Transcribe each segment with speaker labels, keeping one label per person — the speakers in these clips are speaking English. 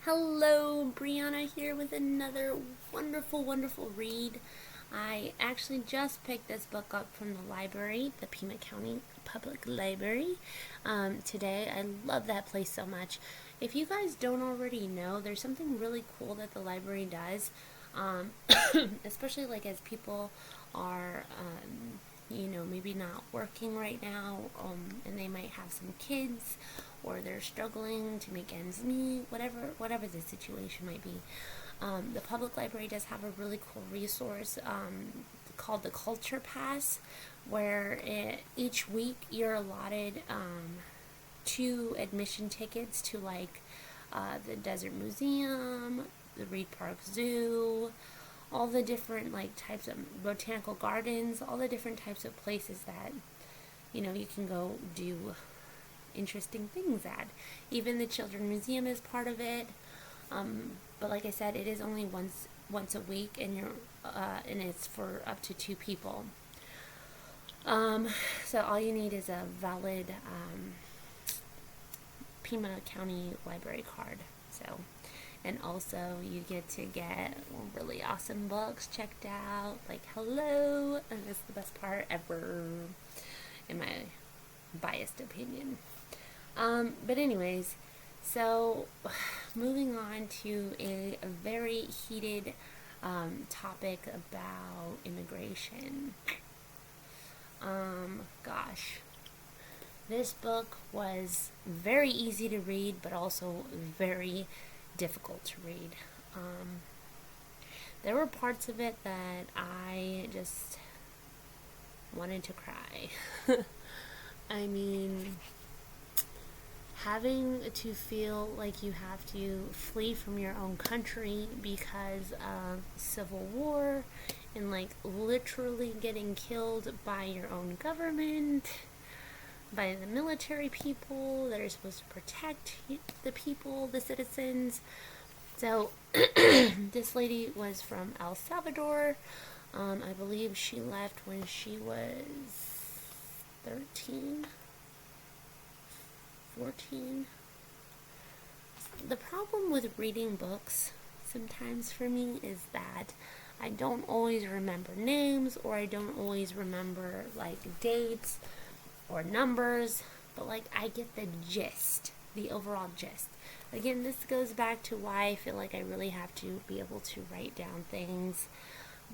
Speaker 1: Hello, Brianna here with another wonderful read. I actually just picked this book up from the library, the Pima County Public Library, today. I love that place so much. If you guys don't already know, there's something really cool that the library does, um, especially like as people are, maybe not working right now, and they might have some kids, or they're struggling to make ends meet, whatever the situation might be. The public library does have a really cool resource called the Culture Pass, where each week you're allotted two admission tickets to the Desert Museum, the Reed Park Zoo, all the different types of botanical gardens, all the different types of places that you can go do interesting things at. Even the Children's Museum is part of it. But like I said, it is only once a week, and it's for up to two people. So all you need is a valid Pima County Library card. So, and also you get to get really awesome books checked out. Like, hello, and that's the best part ever, in my biased opinion. But anyways, so moving on to a very heated topic about immigration. Gosh, this book was very easy to read, but also very difficult to read. There were parts of it that I just wanted to cry. I mean, having to feel like you have to flee from your own country because of civil war, and literally getting killed by your own government, by the military people that are supposed to protect the people, the citizens. So this lady was from El Salvador. I believe she left when she was 13, 14. The problem with reading books sometimes for me is that I don't always remember names, or I don't always remember dates or numbers, but I get the gist, the overall gist. Again, this goes back to why I feel like I really have to be able to write down things,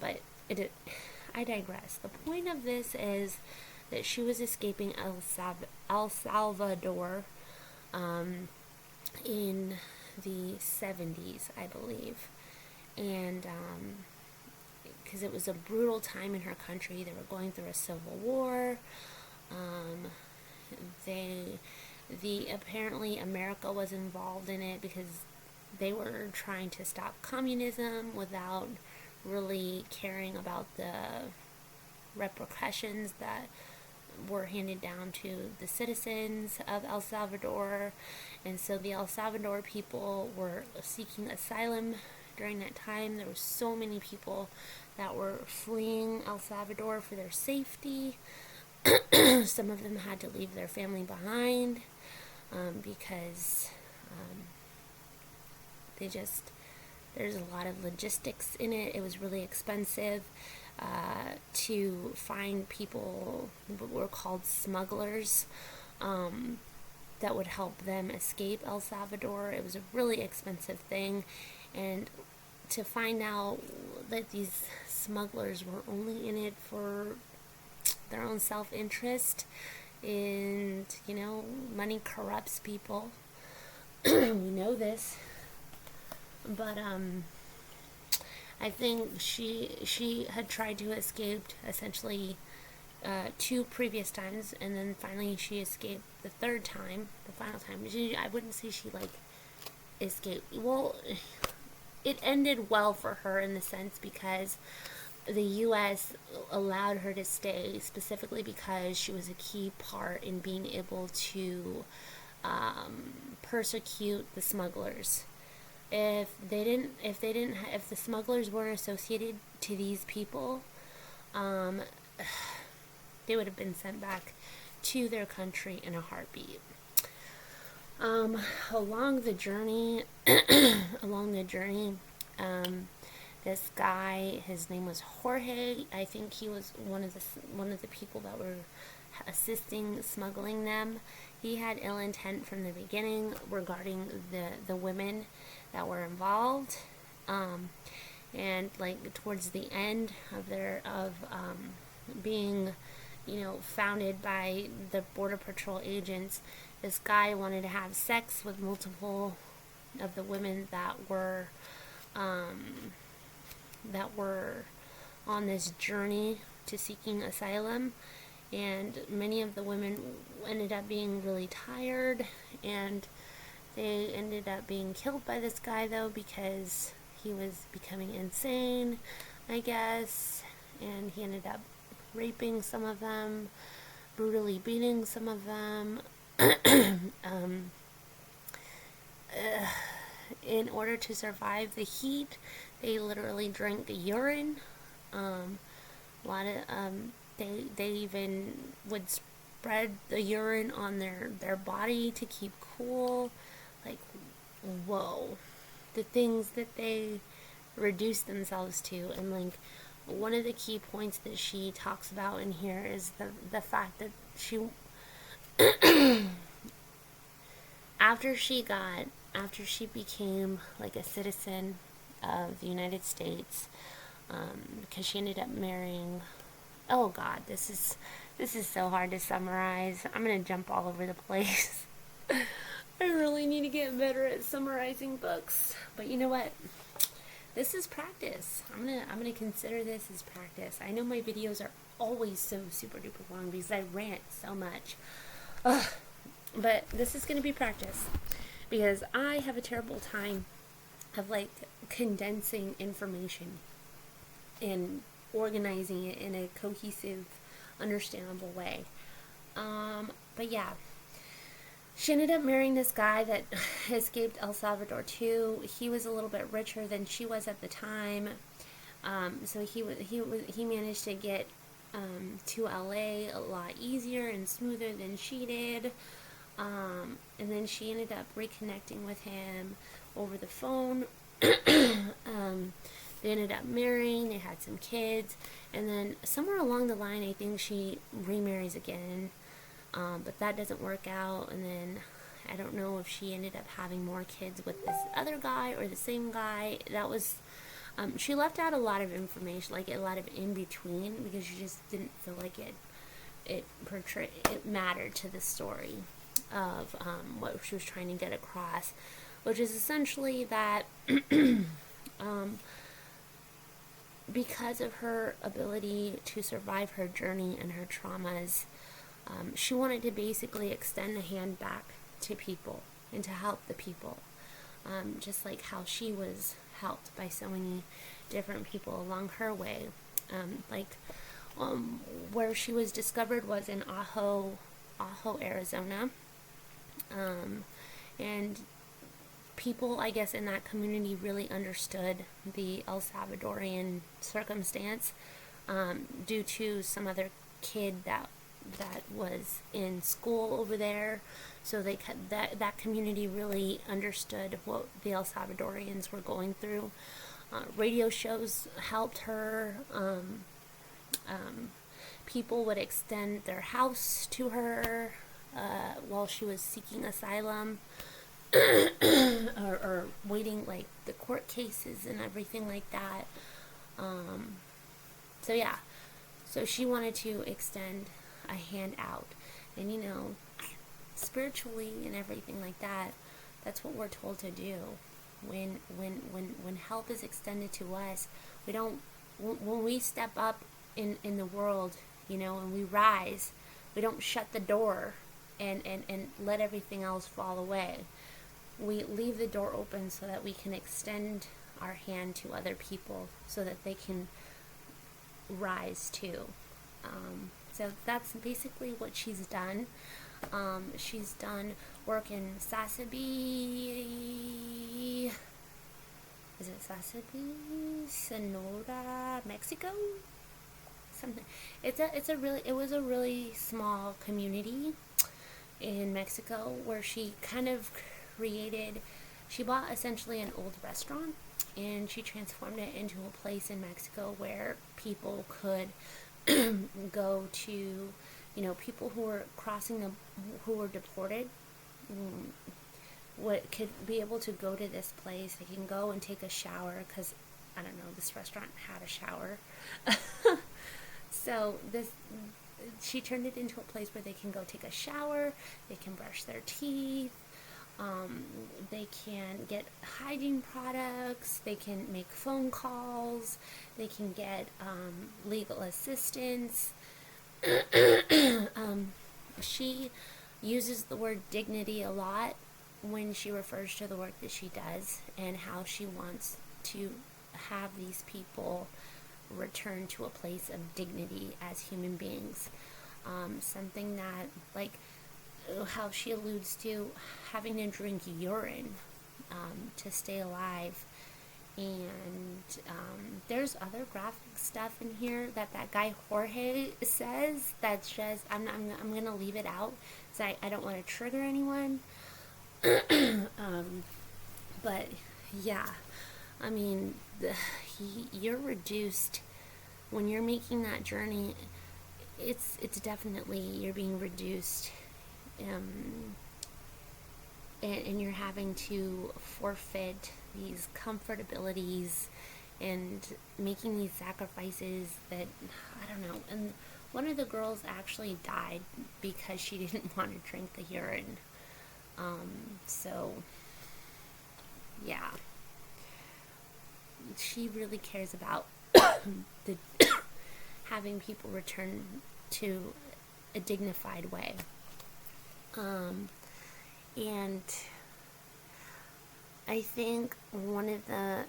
Speaker 1: but I digress. The point of this is that she was escaping El Salvador in the 70s, I believe. And because it was a brutal time in her country. They were going through a civil war. Apparently America was involved in it because they were trying to stop communism without really caring about the repercussions that were handed down to the citizens of El Salvador. And so the El Salvador people were seeking asylum during that time. There were so many people that were fleeing El Salvador for their safety. Some of them had to leave their family behind because there's a lot of logistics in it. It was really expensive to find people what were called smugglers that would help them escape El Salvador. It was a really expensive thing, and to find out that these smugglers were only in it for their own self-interest, and money corrupts people. We know this, but I think she had tried to escape essentially two previous times, and then finally she escaped the third time, the final time. I wouldn't say she escaped. Well, it ended well for her in the sense because the U.S. allowed her to stay, specifically because she was a key part in being able to persecute the smugglers. If the smugglers weren't associated to these people, they would have been sent back to their country in a heartbeat. Um, along the journey, along the journey, um, this guy, his name was Jorge. I think he was one of the people that were assisting smuggling them. He had ill intent from the beginning regarding the women that were involved. Um, and like towards the end of their of being, founded by the border patrol agents, this guy wanted to have sex with multiple of the women um, that were on this journey to seeking asylum, and many of the women ended up being really tired, and they ended up being killed by this guy though, because he was becoming insane, I guess, and he ended up raping some of them, brutally beating some of them. um, in order to survive the heat, they literally drank urine. Um, a lot of they even would spread the urine on their body to keep cool. Like, whoa, the things that they reduce themselves to. And like, one of the key points that she talks about in here is the fact that she after she became like a citizen of the United States, because she ended up marrying, oh god, this is so hard to summarize. I'm gonna jump all over the place. I really need to get better at summarizing books, but you know what, this is practice. I'm gonna consider this as practice. I know my videos are always so super duper long because I rant so much. Ugh. But this is gonna be practice because I have a terrible time of like condensing information and organizing it in a cohesive, understandable way. But yeah, she ended up marrying this guy that escaped El Salvador too. He was a little bit richer than she was at the time, so he managed to get to LA a lot easier and smoother than she did. And then she ended up reconnecting with him over the phone. They ended up marrying, they had some kids, and then somewhere along the line, I think she remarries again, but that doesn't work out, and then I don't know if she ended up having more kids with this other guy or the same guy. That was, she left out a lot of information, like a lot of in between, because she just didn't feel like it mattered to the story of what she was trying to get across, which is essentially that because of her ability to survive her journey and her traumas, she wanted to basically extend a hand back to people and to help the people, just like how she was helped by so many different people along her way. Where she was discovered was in Ajo, Arizona. And people, I guess, in that community really understood the El Salvadorian circumstance, due to some other kid that was in school over there. So that community really understood what the El Salvadorians were going through. Radio shows helped her. People would extend their house to her while she was seeking asylum, or waiting like the court cases and everything like that. So yeah, so she wanted to extend a hand out, and spiritually and everything like that, that's what we're told to do. When help is extended to us, we don't, when we step up in the world, and we rise, we don't shut the door and let everything else fall away. We leave the door open so that we can extend our hand to other people so that they can rise too. So that's basically what she's done. She's done work in Sasabe, is it Sasabe, Sonora, Mexico? Something. It was a really small community. in Mexico, where she kind of she bought essentially an old restaurant and she transformed it into a place in Mexico where people could go to, people who were who were deported, what could be able to go to this place. They can go and take a shower because, I don't know, this restaurant had a shower. So she turned it into a place where they can go take a shower, they can brush their teeth, they can get hygiene products, they can make phone calls, they can get legal assistance. She uses the word dignity a lot when she refers to the work that she does and how she wants to have these people return to a place of dignity as human beings. Something that, like, how she alludes to having to drink urine to stay alive. And there's other graphic stuff in here that guy Jorge says that's just, I'm going to leave it out because I don't want to trigger anyone. But yeah, I mean, you're reduced when you're making that journey. It's definitely, you're being reduced, and you're having to forfeit these comfortabilities and making these sacrifices that, I don't know. And one of the girls actually died because she didn't want to drink the urine. So yeah, she really cares about the having people return to a dignified way. And I think one of the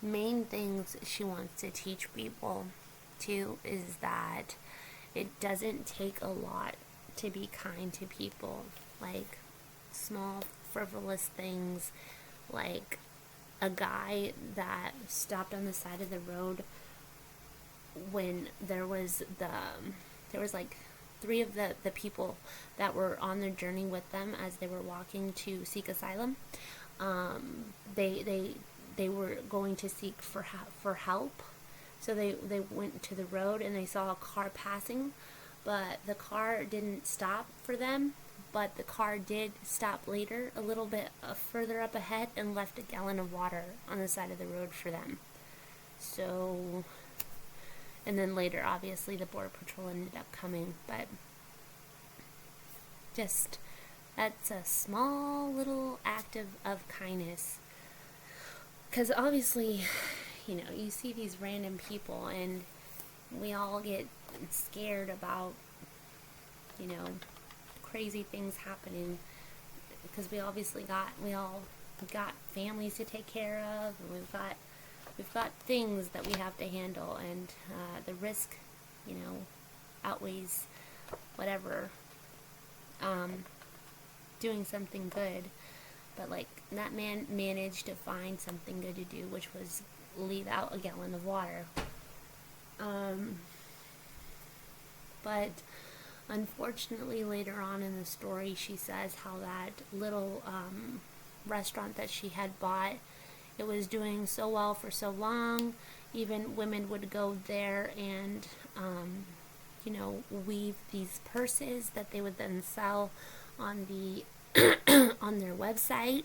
Speaker 1: main things she wants to teach people too is that it doesn't take a lot to be kind to people. Like small frivolous things, like a guy that stopped on the side of the road when there was like three of the people that were on their journey with them as they were walking to seek asylum. They were going to seek for help, so they went to the road and they saw a car passing, but the car didn't stop for them. But the car did stop later, a little bit further up ahead, and left a gallon of water on the side of the road for them. So, and then later, obviously, the Border Patrol ended up coming. But just, that's a small little act of kindness. Because obviously, you see these random people, and we all get scared about, crazy things happening, because we all got families to take care of, and we've got things that we have to handle, and the risk, outweighs whatever doing something good. But like, that man managed to find something good to do, which was leave out a gallon of water. But unfortunately, later on in the story, she says how that little restaurant that she had bought, it was doing so well for so long. Even women would go there and, weave these purses that they would then sell on the on their website,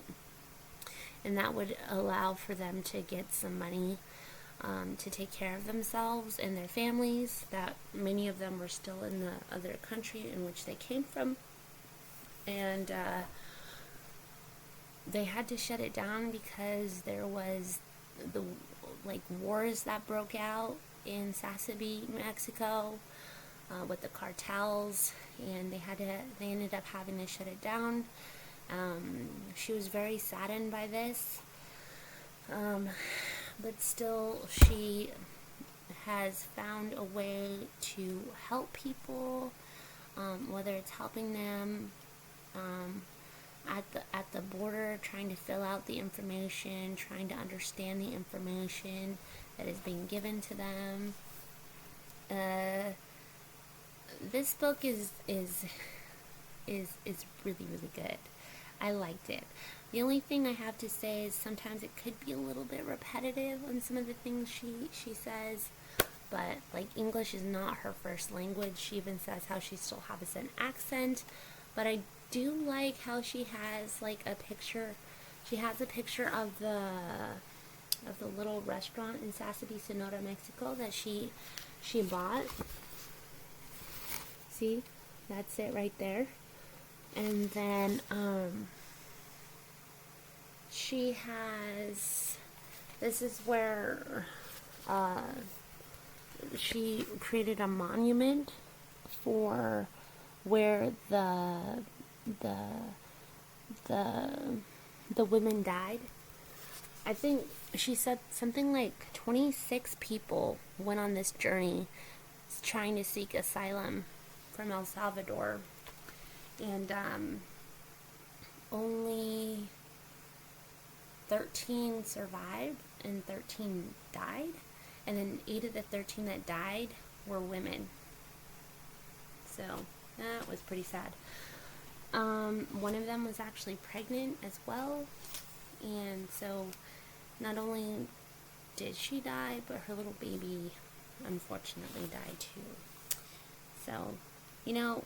Speaker 1: and that would allow for them to get some money to take care of themselves and their families, that many of them were still in the other country in which they came from. And they had to shut it down because there was the wars that broke out in Sasabe, Mexico, with the cartels, and they ended up having to shut it down. She was very saddened by this. But still, she has found a way to help people, whether it's helping them at the border, trying to fill out the information, trying to understand the information that is being given to them, this book is really, really good. I liked it. The only thing I have to say is sometimes it could be a little bit repetitive on some of the things she says, but like English is not her first language. She even says how she still has an accent, but I do like how she has like a picture. She has a picture of the little restaurant in Sasebe, Sonora, Mexico that she bought. See, that's it right there. And then she has, this is where she created a monument for where the the women died. I think she said something like 26 people went on this journey trying to seek asylum from El Salvador, and only 13 survived and 13 died, and then 8 of the 13 that died were women. So that was pretty sad. One of them was actually pregnant as well, and so not only did she die, but her little baby unfortunately died too. So, you know,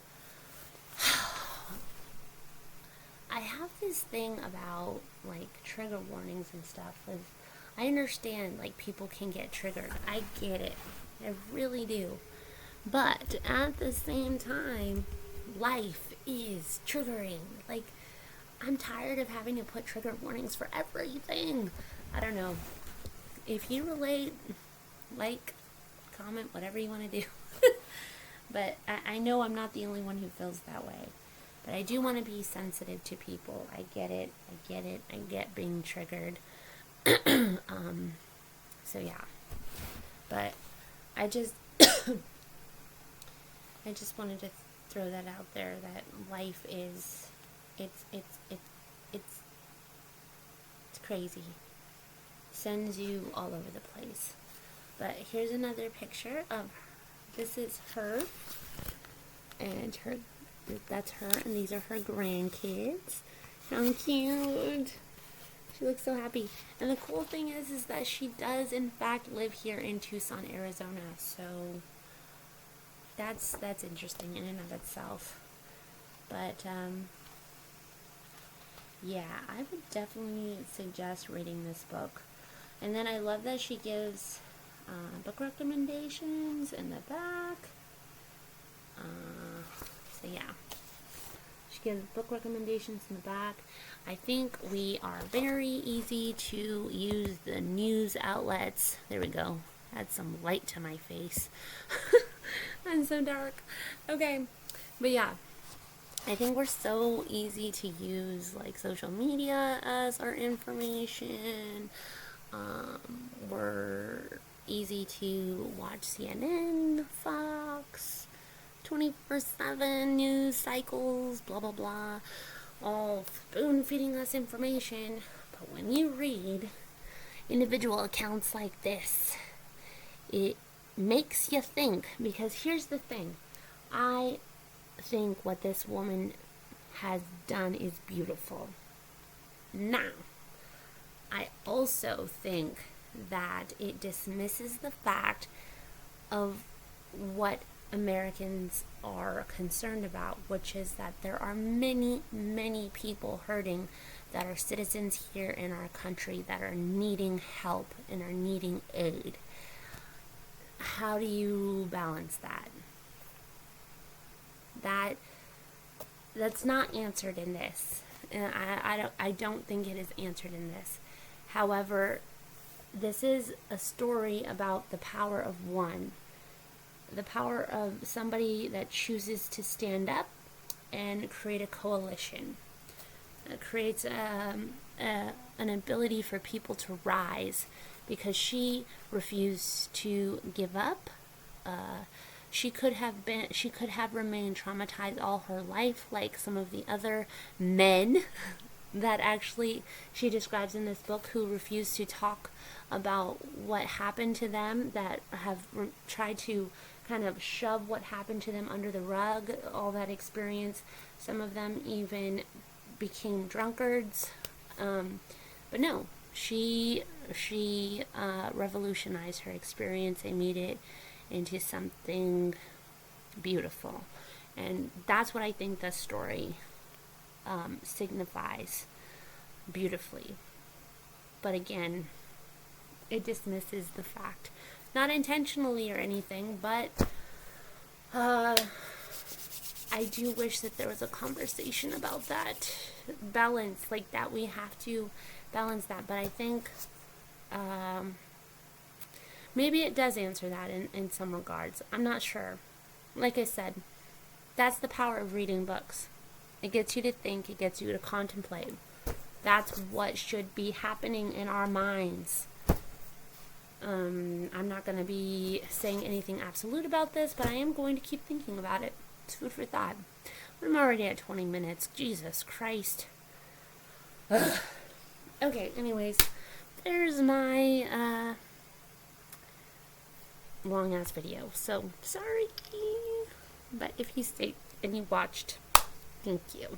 Speaker 1: I have this thing about like trigger warnings and stuff. I understand like people can get triggered. I get it. I really do. But at the same time, life is triggering. Like, I'm tired of having to put trigger warnings for everything. I don't know. If you relate, like, comment, whatever you want to do. But I know I'm not the only one who feels that way. But I do want to be sensitive to people. I get it. I get being triggered. So yeah. But I just I just wanted to throw that out there, that life is it's crazy. Sends you all over the place. But here's another picture of, this is her, and that's her, and these are her grandkids. How cute. She looks so happy. And the cool thing is that she does in fact live here in Tucson, Arizona. So that's interesting in and of itself. But yeah, I would definitely suggest reading this book. And then I love that she gives book recommendations in the back. So yeah, she gives book recommendations in the back. I think we are very easy to use the news outlets. There we go. Add some light to my face. I'm so dark. Okay, but yeah, I think we're so easy to use like social media as our information. We're easy to watch CNN, Fox, 24/7 news cycles, blah blah blah, all spoon feeding us information. But when you read individual accounts like this, it makes you think. Because here's the thing, I think what this woman has done is beautiful. Now, I also think that it dismisses the fact of what Americans are concerned about, which is that there are many, many people hurting that are citizens here in our country that are needing help and are needing aid. How do you balance that? That's not answered in this. And I don't think it is answered in this. However, this is a story about the power of one. The power of somebody that chooses to stand up and create a coalition. It creates an ability for people to rise, because she refused to give up. She could have remained traumatized all her life, like some of the other men that actually she describes in this book, who refuse to talk about what happened to them, that have tried to kind of shove what happened to them under the rug, all that experience. Some of them even became drunkards. But no, she revolutionized her experience and made it into something beautiful. And that's what I think the story signifies beautifully. But again, it dismisses the fact, not intentionally or anything, but I do wish that there was a conversation about that balance, like that we have to balance that. But I think maybe it does answer that in some regards. I'm not sure. Like I said, that's the power of reading books. It gets you to think, it gets you to contemplate. That's what should be happening in our minds. I'm not going to be saying anything absolute about this, but I am going to keep thinking about it. It's food for thought. I'm already at 20 minutes. Jesus Christ. Ugh. Okay, anyways, there's my long ass video. So, sorry. But if you stayed and you watched, thank you.